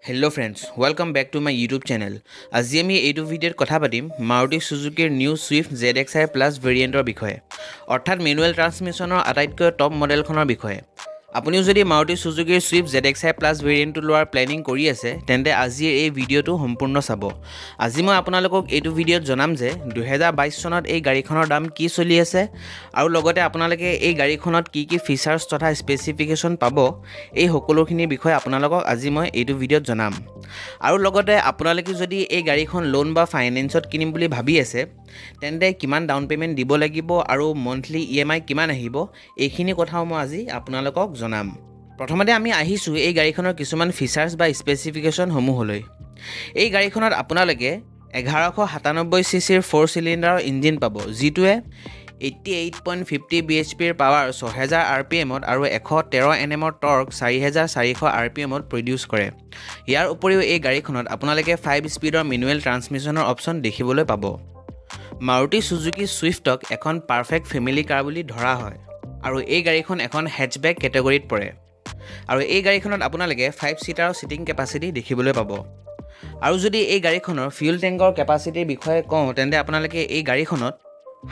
Hello friends, welcome back to my YouTube channel. আজি আমি এইটো ভিডিঅ'ত কথা পাতিম Maruti Suzuki New Swift ZXI Plus ভেৰিয়েণ্টৰ বিষয়ে অৰ্থাৎ মেনুৱেল ট্ৰান্সমিশ্যনৰ আটাইতকৈ টপ মডেলখনৰ বিষয়ে আপুনিও যদি Maruti Suzuki Swift ZXI Plus ভেৰিয়েণ্টটো লোৱাৰ প্লেনিং কৰি আছে তেন্তে আজি এই ভিডিঅ'টো সম্পূৰ্ণ চাব আজি মই আপোনালোকক এইটো ভিডিঅ'ত জনাম যে 2022 চনত এই গাড়ীখনৰ দাম কি চলি আছে আৰু লগতে আপোনালোকে এই গাড়ীখনত কি কি ফিচাৰ্ছ তথা স্পেচিফিকেশ্যন পাব এই সকলোখিনি বিষয়ে আপোনালোকক আজি মই এইটো ভিডিঅ'ত জনাম আৰু লগতে আপোনালোকে যদি এই গাড়ীখন লোন বা ফাইনেন্সত কিনিম বুলি ভাবি আছে তেন্তে কিমান ডাউন পেমেন্ট দিব লাগিব আৰু মন্থলি ইএমআই কিমান আহিব এইখিনি কথাও মই আজি আপোনালোকক জনাম প্ৰথমতে আমি আহিছো এই গাড়ীখনৰ কিছুমান ফিচাৰ্ছ বা স্পেচিফিকেশ্যন সমূহলৈ এই গাড়ীখনত আপোনালোকে 1197 সিসিৰ 4 সিলিণ্ডাৰৰ ইঞ্জিন পাব যিটোৱে 88.50 bhp ৰ পাৱাৰ 6000 rpm আৰু 113 nm ৰ টৰ্ক 4400 rpm ত প্ৰডিউস কৰে ইয়াৰ উপৰিও এই গাড়ীখনত আপোনালোকে 5 স্পীডৰ মেনুৱেল ট্ৰান্সমিশ্যনৰ অপচন দেখিবলৈ পাব Maruti Suzuki Swiftক এখন পাৰফেক্ট ফেমিলি কাৰ বুলি ধৰা হয় আৰু এই গাড়ীখন এখন হেটচবেক কেটেগৰীত পৰে আৰু এই গাড়ীখনত আপোনালোকে 5 সিটাৰৰ সিটিং কেপাসিটি দেখিবলৈ পাব আৰু যদি এই গাড়ীখনৰ ফিউল টেংকৰ কেপাসিটিৰ বিষয়ে কওঁ তেন্তে আপোনালোকে এই গাড়ীখনত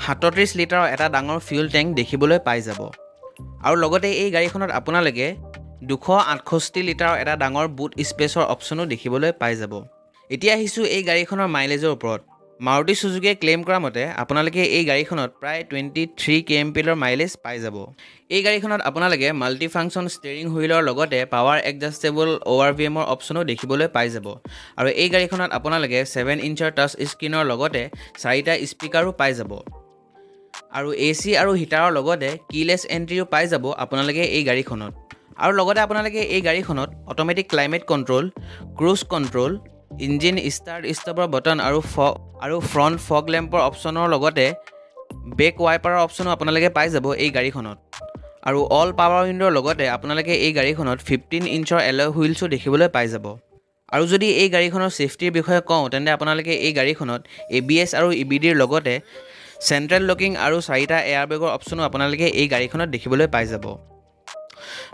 37 লিটাৰৰ এটা ডাঙৰ ফিউল টেংক দেখিবলৈ পাই যাব আৰু লগতে এই গাড়ীখনত আপোনালোকে 268 লিটাৰৰ এটা ডাঙৰ বুট স্পেচৰ অপচনো দেখিবলৈ পাই যাব এতিয়া আহিছো এই গাড়ীখনৰ মাইলেজৰ ওপৰত Maruti Suzuki ক্লেম কৰা মতে আপোনালোকে এই গাড়ীখনত প্ৰায় 23 kmp ৰ মাইলেজ পাই যাব এই গাড়ীখনত আপোনালোকে মাল্টি ফাংচন ষ্টিয়াৰিং হুইলৰ লগতে পাৱাৰ এডজাস্টেবল ORVM ৰ অপচনো দেখিবলৈ পাই যাব আৰু এই গাড়ীখনত আপোনালোকে 7 ইঞ্চৰ টাচ স্ক্ৰিনৰ লগতে 4টা স্পিকাৰো পাই যাব আৰু AC আৰু হিটাৰৰ লগতে কিলেছ এন্ট্ৰিও পাই যাব আপোনালোকে এই গাড়ীখনত আৰু লগতে আপোনালোকে এই গাড়ীখনত automatic climate control cruise control engine start ষ্টপৰ বটন আৰু ফ্ৰন্ট ফগ লেম্পৰ অপচনৰ লগতে বেক ৱাইপাৰৰ অপচনো আপোনালোকে পাই যাব এই গাড়ীখনত আৰু অল পাৱাৰ উইণ্ডৰ লগতে আপোনালোকে এই গাড়ীখনত 15 ইঞ্চৰ এলয় হুইলছো দেখিবলৈ পাই যাব আৰু যদি এই গাড়ীখনৰ সেফটিৰ বিষয়ে কওঁ তেন্তে আপোনালোকে এই গাড়ীখনত ABS আৰু EBDৰ লগতে চেন্ট্ৰেল লকিং আৰু 4টা এয়াৰবেগৰ অপচনো আপোনালোকে এই গাড়ীখনত দেখিবলৈ পাই যাব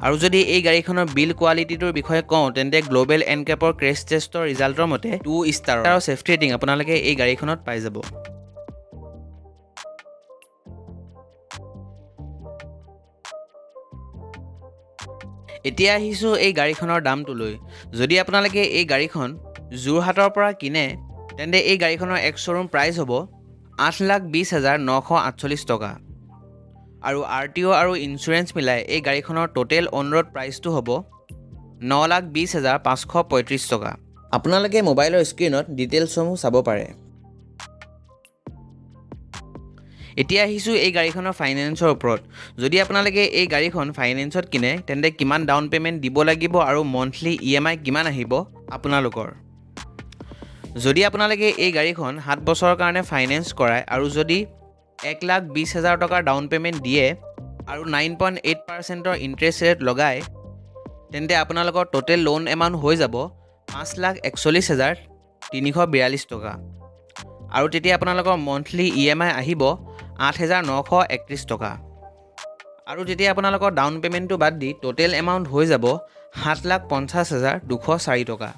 আৰু যদি এই গাড়ীখনৰ বিল কোৱালিটিটোৰ বিষয়ে কওঁ তেন্তে গ্লোবেল এনকেপৰ ক্ৰেশ টেষ্টৰ ৰিজাল্টৰ মতে 2 ষ্টাৰ আৰু সেফটি ৰেটিং আপোনালোকে এই গাড়ীখনত পাই যাব এতিয়া আহিছো এই গাড়ীখনৰ দামটোলৈ যদি আপোনালোকে এই গাড়ীখন যোৰহাটৰ পৰা কিনে তেন্তে এই গাড়ীখনৰ এক শ্বৰুম প্ৰাইস হ'ব 8,20,948 টকা আৰু RTO আৰু ইন্স্যুৰেন্স মিলাই এই গাড়ীখনৰ টোটেল অন ৰোড প্ৰাইসটো হ'ব 9,20,535 টকা আপোনালোকে মোবাইলৰ স্ক্ৰিনত ডিটেইলছসমূহ চাব পাৰে এতিয়া আহিছো এই গাড়ীখনৰ ফাইনেন্সৰ ওপৰত যদি আপোনালোকে এই গাড়ীখন ফাইনেন্সত কিনে তেন্তে কিমান ডাউন পেমেন্ট দিব লাগিব আৰু মন্থলি ইএমআই কিমান আহিব আপোনালোকৰ যদি আপোনালোকে এই গাড়ীখন 7 বছৰৰ কাৰণে ফাইনেন্স কৰায় আৰু যদি 1,20,000 টকাৰ ডাউন পেমেন্ট দিয়ে আৰু 9.8% ৰ ইন্টাৰেষ্ট ৰেট লগায় তেন্তে আপোনালোকৰ টোটেল লোন এমাউন্ট হৈ যাব 5,41,342 টকা আৰু তেতিয়া আপোনালোকৰ মন্থলি ইএমআই আহিব 8,931 টকা আৰু তেতিয়া আপোনালোকৰ ডাউন পেমেন্টটো বাদ দি টোটেল এমাউন্ট হৈ যাব 7,50,204 টকা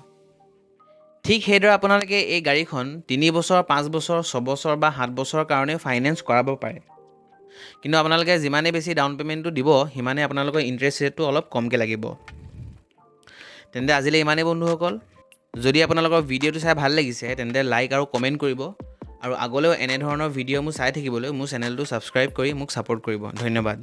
ঠিক হেদৰ আপোনালোকে এই গাড়ীখন 3 বছৰ 5 বছৰ 6 বছৰ বা 7 বছৰৰ কাৰণে ফাইনেন্স কৰাব পাৰে কিন্তু আপোনালোকে যিমানে বেছি ডাউন পেমেন্টটো দিব হিমানে আপোনালোকৰ ইন্টাৰেষ্ট ৰেটটো অলপ কমকে লাগিব তেন্তে আজিলৈ ইমানে বন্ধুসকল যদি আপোনালোকৰ ভিডিঅ'টো চাই ভাল লাগিছে তেন্তে লাইক আৰু কমেন্ট কৰিব আৰু আগলৈও এনে ধৰণৰ ভিডিঅ' মই চাই থাকিবলৈ মোৰ চেনেলটো সাবস্ক্ৰাইব কৰি মোক সাপোৰ্ট কৰিব ধন্যবাদ